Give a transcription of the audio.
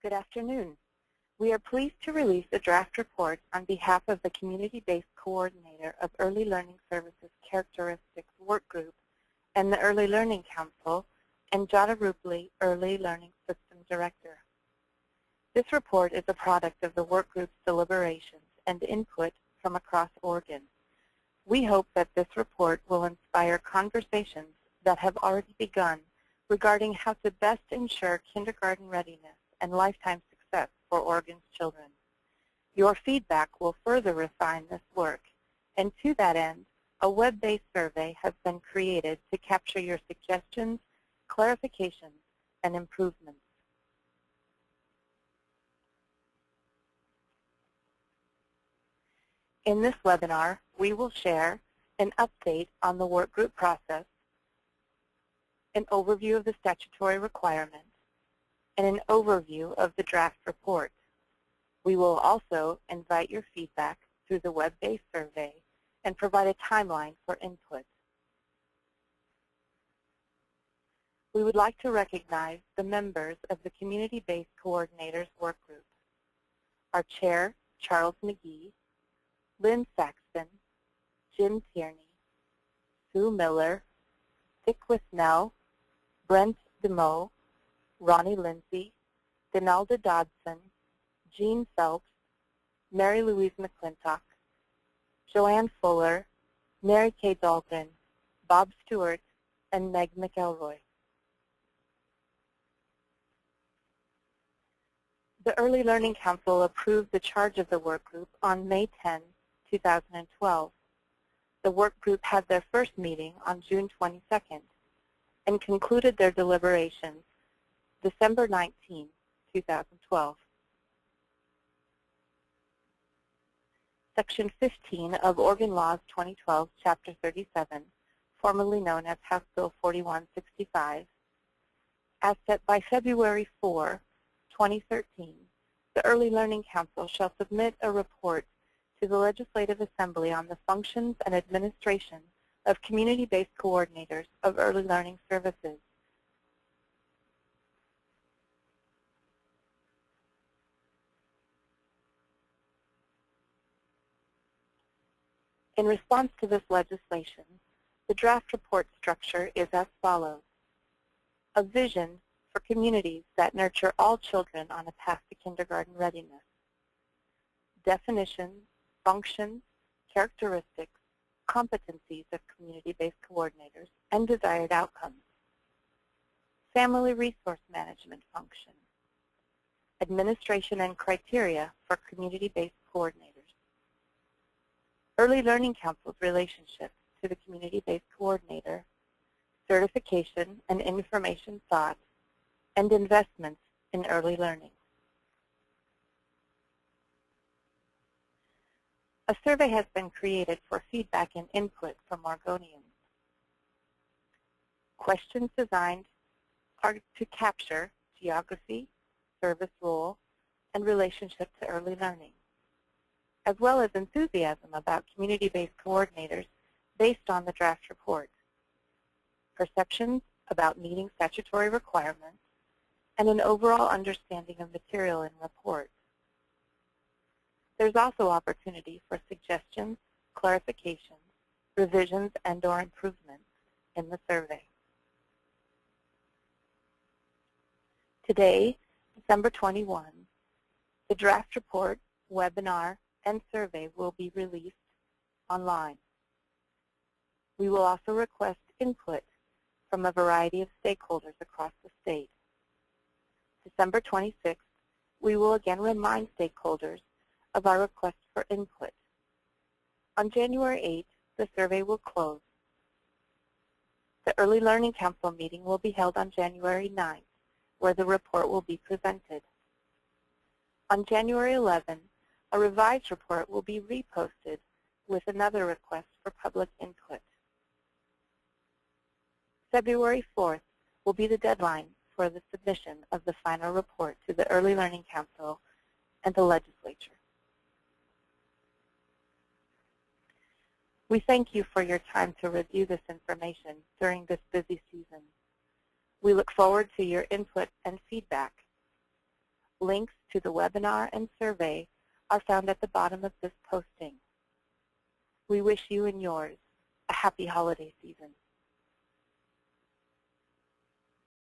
Good afternoon. We are pleased to release a draft report on behalf of the Community-Based Coordinator of Early Learning Services Characteristics Workgroup and the Early Learning Council and Jada Rupley, Early Learning System Director. This report is a product of the Workgroup's deliberations and input from across Oregon. We hope that this report will inspire conversations that have already begun regarding how to best ensure kindergarten readiness and lifetime success for Oregon's children. Your feedback will further refine this work, and to that end, a web-based survey has been created to capture your suggestions, clarifications, and improvements. In this webinar, we will share an update on the workgroup process, an overview of the statutory requirements, and an overview of the draft report. We will also invite your feedback through the web-based survey and provide a timeline for input. We would like to recognize the members of the Community-Based Coordinators Workgroup. Our chair, Charles McGee, Lynn Saxton, Jim Tierney, Sue Miller, Dick Wisnell, Brent DeMoe, Ronnie Lindsay, Donalda Dodson, Jean Phelps, Mary Louise McClintock, Joanne Fuller, Mary Kay Dahlgren, Bob Stewart, and Meg McElroy. The Early Learning Council approved the charge of the workgroup on May 10, 2012. The workgroup had their first meeting on June 22nd and concluded their deliberations December 19, 2012. Section 15 of Oregon Laws 2012, Chapter 37, formerly known as House Bill 4165, as set by February 4, 2013, the Early Learning Council shall submit a report to the Legislative Assembly on the functions and administration of community-based coordinators of early learning services. In response to this legislation, the draft report structure is as follows: a vision for communities that nurture all children on a path to kindergarten readiness, definitions, functions, characteristics, competencies of community-based coordinators, and desired outcomes, family resource management function, administration and criteria for community-based coordinators, Early Learning Council's relationship to the community-based coordinator, certification and information sought, and investments in early learning. A survey has been created for feedback and input from Oregonians. Questions designed are to capture geography, service role, and relationship to early learning, as well as enthusiasm about community-based coordinators based on the draft report, perceptions about meeting statutory requirements, and an overall understanding of material in report. There's also opportunity for suggestions, clarifications, revisions, and/or improvements in the survey. Today, December 21, the draft report, webinar, and survey will be released online. We will also request input from a variety of stakeholders across the state. December 26th, we will again remind stakeholders of our request for input. On January 8th, the survey will close. The Early Learning Council meeting will be held on January 9th, where the report will be presented. On January 11th, a revised report will be reposted with another request for public input. February 4th will be the deadline for the submission of the final report to the Early Learning Council and the legislature. We thank you for your time to review this information during this busy season. We look forward to your input and feedback. Links to the webinar and survey are found at the bottom of this posting. We wish you and yours a happy holiday season.